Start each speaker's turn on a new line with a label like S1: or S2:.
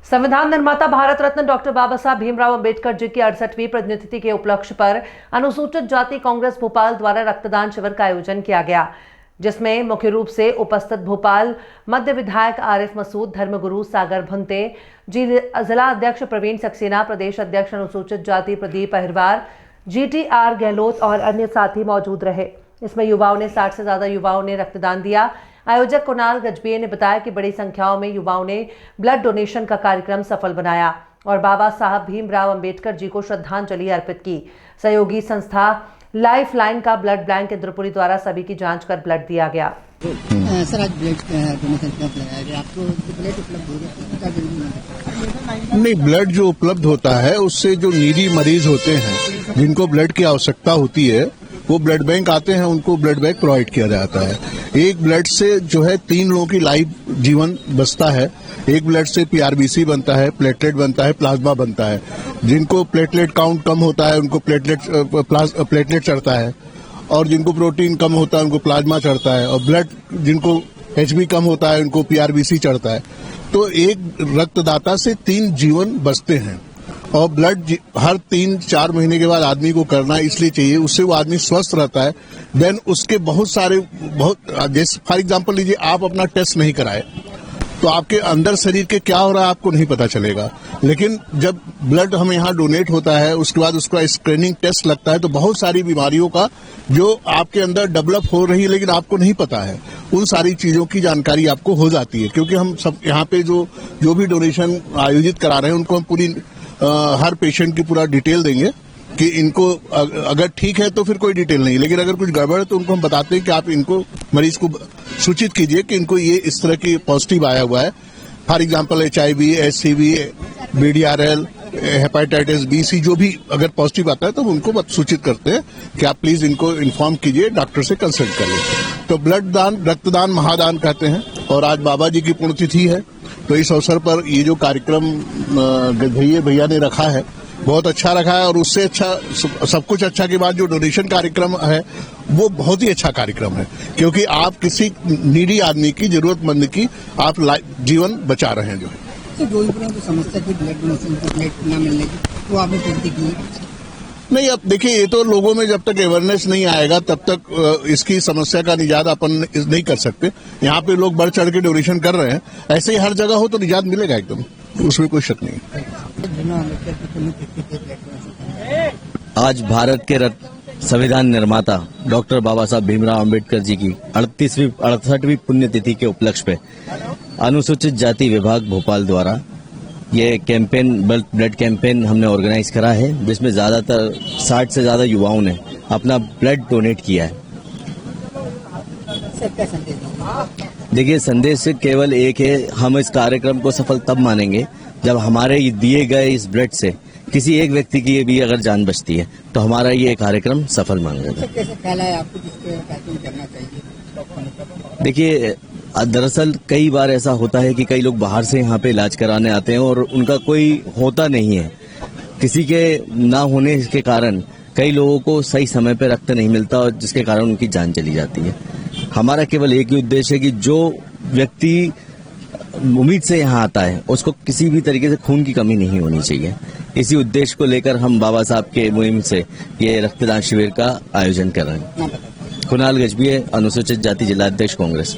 S1: संविधान निर्माता भारत रत्न डॉक्टर बाबा साहब भीमराव अंबेडकर जी की 68वीं पुण्यतिथि के उपलक्ष्य पर अनुसूचित जाति कांग्रेस भोपाल द्वारा रक्तदान शिविर का आयोजन किया गया, जिसमें मुख्य रूप से उपस्थित भोपाल मध्य विधायक आरिफ मसूद, धर्मगुरु सागर भुनते, जिला अध्यक्ष प्रवीण सक्सेना, प्रदेश अध्यक्ष अनुसूचित जाति प्रदीप अहिरवार, GTR गहलोत और अन्य साथी मौजूद रहे। इसमें युवाओं ने 60 से ज्यादा युवाओं ने रक्तदान दिया। आयोजक कुणाल गजबिये ने बताया कि बड़ी संख्याओं में युवाओं ने ब्लड डोनेशन का कार्यक्रम सफल बनाया और बाबा साहब भीमराव अंबेडकर जी को श्रद्धांजलि अर्पित की। सहयोगी संस्था लाइफ लाइन का ब्लड बैंक इंद्रपुरी द्वारा सभी की जांच कर ब्लड दिया गया।
S2: सर, आज ब्लड डोनेशन कैंप लगाया गया, आपको ब्लड उपलब्ध हो गया?
S3: नहीं, ब्लड जो उपलब्ध होता है उससे जो नीडी मरीज होते हैं जिनको ब्लड की आवश्यकता होती है वो ब्लड बैंक आते हैं, उनको ब्लड बैंक प्रोवाइड किया जाता है। एक ब्लड से जो है 3 लोगों की लाइफ जीवन बचता है। एक ब्लड से PRBC बनता है, प्लेटलेट बनता है, प्लाज्मा बनता है। जिनको प्लेटलेट काउंट कम होता है उनको प्लेटलेट चढ़ता है, और जिनको प्रोटीन कम होता है उनको प्लाज्मा चढ़ता है, और ब्लड जिनको HB कम होता है उनको PRBC चढ़ता है। तो एक रक्तदाता से 3 जीवन बचते हैं, और ब्लड हर 3-4 महीने के बाद आदमी को करना इसलिए चाहिए, उससे वो आदमी स्वस्थ रहता है। देन उसके बहुत जैसे फॉर एग्जांपल लीजिए, आप अपना टेस्ट नहीं कराए तो आपके अंदर शरीर के क्या हो रहा है आपको नहीं पता चलेगा, लेकिन जब ब्लड हमें यहाँ डोनेट होता है उसके बाद उसका स्क्रीनिंग टेस्ट लगता है तो बहुत सारी बीमारियों का जो आपके अंदर डेवलप हो रही है लेकिन आपको नहीं पता है, उन सारी चीजों की जानकारी आपको हो जाती है। क्योंकि हम सब यहाँ पे जो भी डोनेशन आयोजित करा रहे हैं उनको हम पूरी हर पेशेंट की पूरा डिटेल देंगे कि इनको अगर ठीक है तो फिर कोई डिटेल नहीं, लेकिन अगर कुछ गड़बड़ है तो उनको हम बताते हैं कि आप इनको मरीज को सूचित कीजिए कि इनको ये इस तरह की पॉजिटिव आया हुआ है। For example HIV, HCV, BDRL, hepatitis B, C जो भी अगर पॉजिटिव आता है तो उनको सूचित करते हैं कि आप प्लीज इनको इन्फॉर्म कीजिए, डॉक्टर से कंसल्ट कर लें। तो ब्लड दान रक्तदान महादान कहते हैं, और आज बाबा जी की पुण्यतिथि है तो इस अवसर पर ये जो कार्यक्रम गजभिये भैया ने रखा है बहुत अच्छा रखा है, और उससे अच्छा सब कुछ अच्छा के बाद जो डोनेशन कार्यक्रम है वो बहुत ही अच्छा कार्यक्रम है, क्योंकि आप किसी नीडी आदमी की जरूरतमंद की आप जीवन बचा रहे हैं। जो
S2: समस्या थी ब्लड डोनेशन की, ब्लड न मिलने की, वो आपने पूर्ति की?
S3: नहीं, अब देखिए ये तो लोगों में जब तक अवेयरनेस नहीं आएगा तब तक इसकी समस्या का निजात अपन नहीं कर सकते। यहाँ पे लोग बढ़ चढ़ के डोनेशन कर रहे हैं, ऐसे ही हर जगह हो तो निजात मिलेगा एकदम, उसमें कोई शक नहीं।
S4: आज भारत के संविधान निर्माता डॉक्टर बाबा साहब भीमराव अंबेडकर जी की 68वीं पुण्यतिथि के उपलक्ष्य पे अनुसूचित जाति विभाग भोपाल द्वारा ये कैंपेन ब्लड कैंपेन हमने ऑर्गेनाइज करा है, जिसमें ज्यादातर 60 से ज्यादा युवाओं ने अपना ब्लड डोनेट किया है। देखिए, संदेश केवल एक है, हम इस कार्यक्रम को सफल तब मानेंगे जब हमारे दिए गए इस ब्लड से किसी एक व्यक्ति की भी अगर जान बचती है तो हमारा ये कार्यक्रम सफल मानेगा।
S2: कैसे ख्याल है आपको जिसके कार्यक्रम करना चाहिए?
S4: देखिए, दरअसल कई बार ऐसा होता है कि कई लोग बाहर से यहाँ पे इलाज कराने आते हैं और उनका कोई होता नहीं है, किसी के ना होने के कारण कई लोगों को सही समय पे रक्त नहीं मिलता और जिसके कारण उनकी जान चली जाती है। हमारा केवल एक ही उद्देश्य है कि जो व्यक्ति उम्मीद से यहाँ आता है उसको किसी भी तरीके से खून की कमी नहीं होनी चाहिए। इसी उद्देश्य को लेकर हम बाबा साहब के मुहिम से ये रक्तदान शिविर का आयोजन कर रहे हैं। कुणाल गजबिये, अनुसूचित जाति जिला अध्यक्ष कांग्रेस।